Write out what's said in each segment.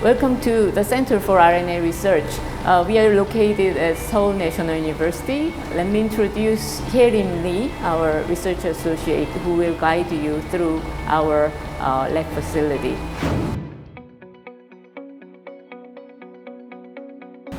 Welcome to the Center for RNA Research. We are located at Seoul National University. Let me introduce Hye-Rim Lee, our research associate, who will guide you through our lab facility.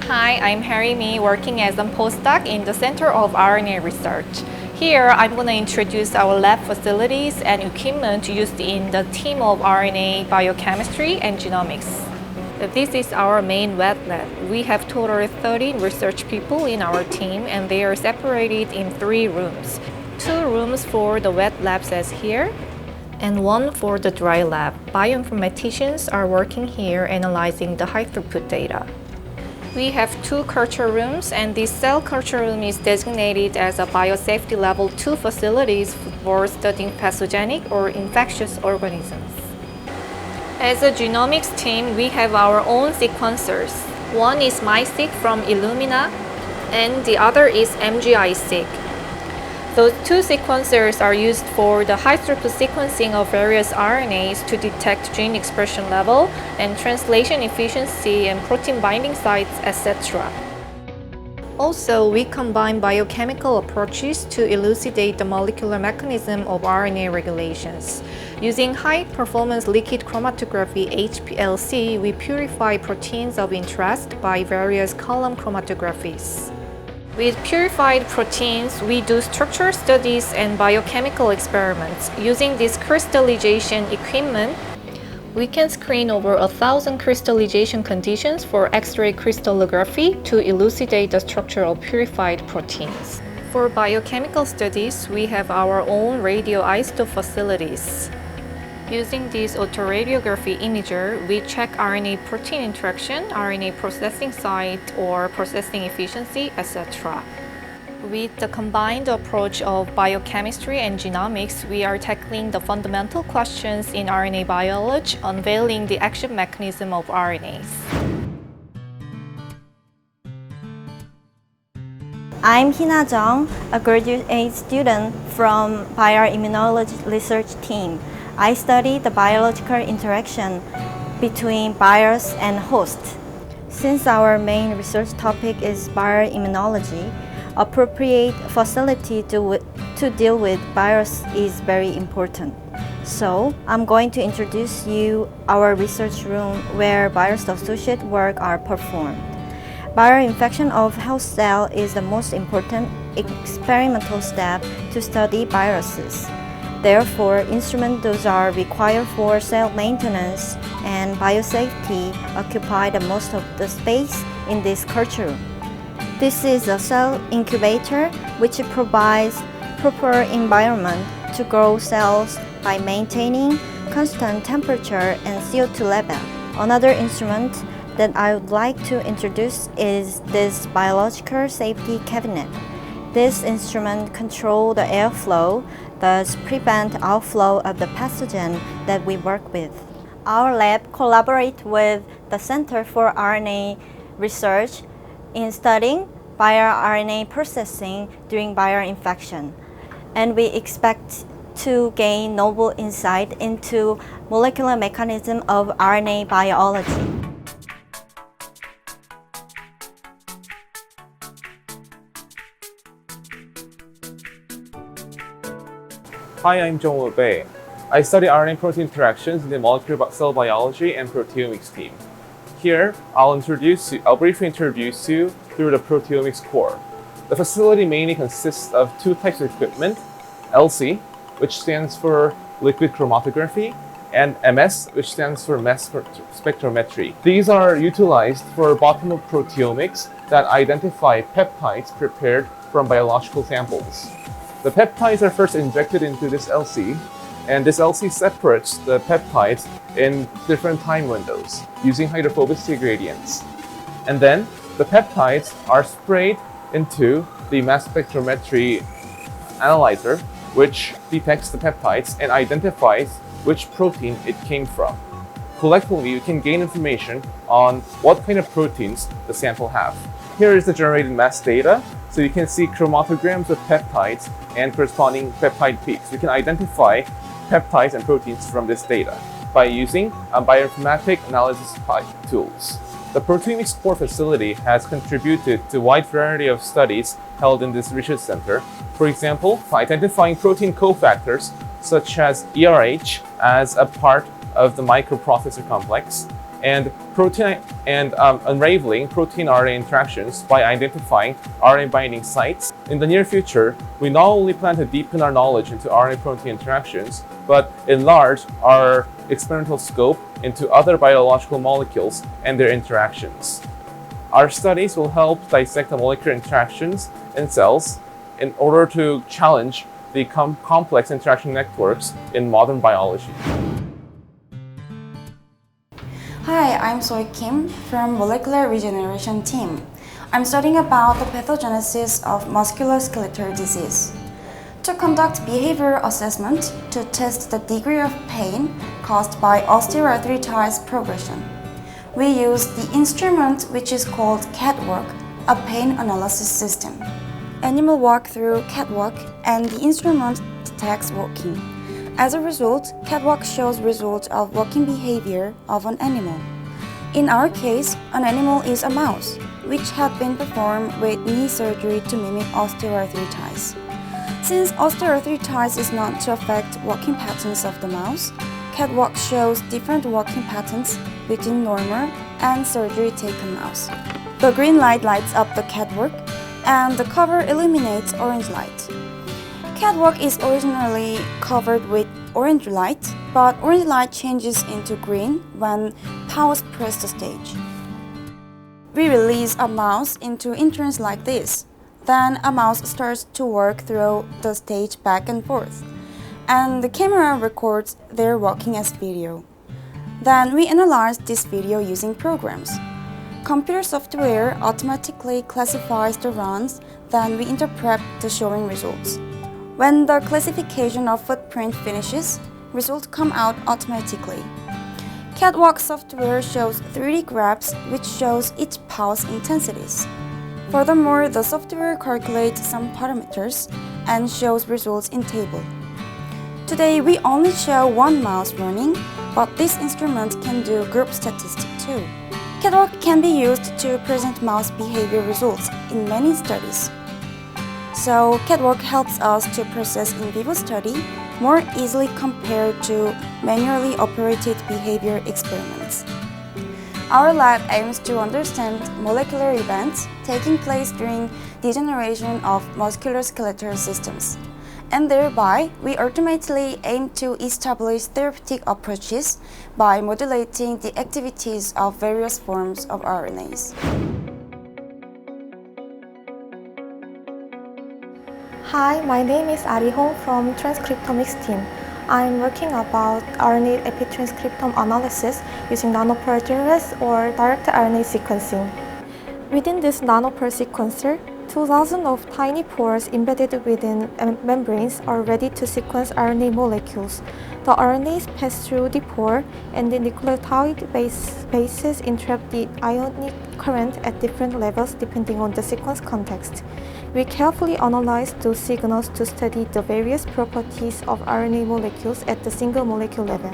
Hi, I'm Hye-Rim Lee, working as a postdoc in the Center of RNA Research. Here, I'm going to introduce our lab facilities and equipment used in the team of RNA biochemistry and genomics. This is our main wet lab. We have total 13 research people in our team, and they are separated in 3 rooms. 2 rooms for the wet labs as here, and 1 for the dry lab. Bioinformaticians are working here analyzing the high throughput data. We have 2 culture rooms, and this cell culture room is designated as a biosafety level 2 facilities for studying pathogenic or infectious organisms. As a genomics team, we have our own sequencers. One is MySeq from Illumina, and the other is MGI-seq. Those 2 sequencers are used for the high-throughput sequencing of various RNAs to detect gene expression level and translation efficiency and protein binding sites, etc. Also, we combine biochemical approaches to elucidate the molecular mechanism of RNA regulations. Using high-performance liquid chromatography (HPLC), we purify proteins of interest by various column chromatographies. With purified proteins, we do structure studies and biochemical experiments. Using this crystallization equipment, we can screen over 1,000 crystallization conditions for X-ray crystallography to elucidate the structure of purified proteins. For biochemical studies, we have our own radioisotope facilities. Using this autoradiography imager, we check RNA-protein interaction, RNA processing site or processing efficiency, etc. With the combined approach of biochemistry and genomics, we are tackling the fundamental questions in RNA biology, unveiling the action mechanism of RNAs. I'm Hina Jung, a graduate student from Bioimmunology Research Team. I study the biological interaction between virus and host. Since our main research topic is bioimmunology, appropriate facility to deal with virus is very important. So, I'm going to introduce you our research room where virus-associated work are performed. Bioinfection of host cell is the most important experimental step to study viruses. Therefore, instruments are required for cell maintenance, and biosafety occupy the most of the space in this culture room. This is a cell incubator which provides proper environment to grow cells by maintaining constant temperature and CO2 level. Another instrument that I would like to introduce is this biological safety cabinet. This instrument controls the airflow, thus prevent outflow of the pathogen that we work with. Our lab collaborates with the Center for RNA Research in studying bioRNA processing during bioinfection, and we expect to gain novel insight into molecular mechanism of RNA biology. Hi, I'm Jong-Woo Bae. I study RNA protein interactions in the molecular cell biology and proteomics team. Here, I'll briefly introduce you through the Proteomics Core. The facility mainly consists of 2 types of equipment, LC, which stands for liquid chromatography, and MS, which stands for mass spectrometry. These are utilized for bottom-up proteomics that identify peptides prepared from biological samples. The peptides are first injected into this LC, and this LC separates the peptides in different time windows using hydrophobicity gradients. And then the peptides are sprayed into the mass spectrometry analyzer, which detects the peptides and identifies which protein it came from. Collectively, you can gain information on what kind of proteins the sample have. Here is the generated mass data. So you can see chromatograms of peptides and corresponding peptide peaks. You can identify peptides and proteins from this data. by using bioinformatic analysis tools. The Proteomics Core Facility has contributed to a wide variety of studies held in this research center. For example, identifying protein cofactors such as ERH as a part of the microprocessor complex, and unraveling protein RNA interactions by identifying RNA binding sites. In the near future, we not only plan to deepen our knowledge into RNA-protein interactions, but enlarge our experimental scope into other biological molecules and their interactions. Our studies will help dissect the molecular interactions in cells in order to challenge the complex interaction networks in modern biology. Hi, I'm Soy Kim from Molecular Regeneration team. I'm studying about the pathogenesis of musculoskeletal disease. To conduct behavioral assessment to test the degree of pain caused by osteoarthritis progression, we use the instrument which is called CATWalk, a pain analysis system. Animal walk through CATWalk and the instrument detects walking. As a result, CATWalk shows results of walking behavior of an animal. In our case, an animal is a mouse, which had been performed with knee surgery to mimic osteoarthritis. Since osteoarthritis is known to affect walking patterns of the mouse, CATWalk shows different walking patterns between normal and surgery-taken mouse. The green light lights up the CATWalk, and the cover illuminates orange light. CATWalk is originally covered with orange light, but orange light changes into green when pause press the stage. We release a mouse into entrance like this. Then a mouse starts to walk through the stage back and forth, and the camera records their walking as video. Then we analyze this video using programs. Computer software automatically classifies the runs, then we interpret the showing results. When the classification of footprint finishes, results come out automatically. CATWalk software shows 3D graphs which shows each pause intensities. Furthermore, the software calculates some parameters and shows results in table. Today, we only show one mouse running, but this instrument can do group statistics too. CATWalk can be used to present mouse behavior results in many studies. So, CATWalk helps us to process in vivo study more easily compared to manually operated behavior experiments. Our lab aims to understand molecular events taking place during degeneration of musculoskeletal systems, and thereby we ultimately aim to establish therapeutic approaches by modulating the activities of various forms of RNAs. Hi, my name is Ari Hong from Transcriptomics team. I'm working about RNA epitranscriptome analysis using nanoparticles or direct RNA sequencing. Within this nanopore sequencer, 2,000 of tiny pores embedded within membranes are ready to sequence RNA molecules. The RNAs pass through the pore, and the nucleotide bases interrupt the ionic current at different levels depending on the sequence context. We carefully analyze those signals to study the various properties of RNA molecules at the single molecule level.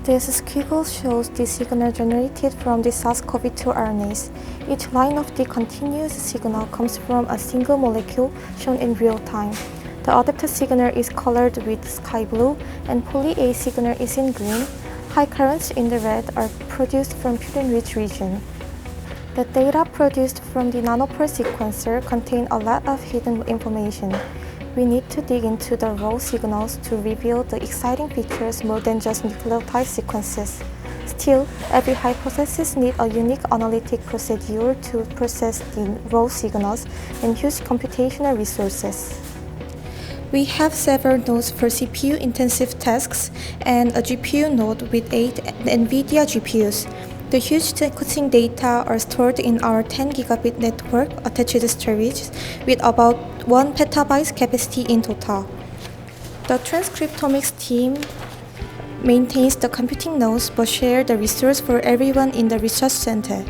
This squiggle shows the signal generated from the SARS-CoV-2 RNAs. Each line of the continuous signal comes from a single molecule shown in real time. The adapter signal is colored with sky blue, and poly-A signal is in green. High currents in the red are produced from purine-rich region. The data produced from the nanopore sequencer contain a lot of hidden information. We need to dig into the raw signals to reveal the exciting features more than just nucleotide sequences. Still, every hypothesis needs a unique analytic procedure to process the raw signals and huge computational resources. We have several nodes for CPU-intensive tasks and a GPU node with 8 NVIDIA GPUs. The huge sequencing data are stored in our 10 gigabit network attached storage with about 1 petabyte capacity in total. The transcriptomics team maintains the computing nodes but shares the resource for everyone in the research center.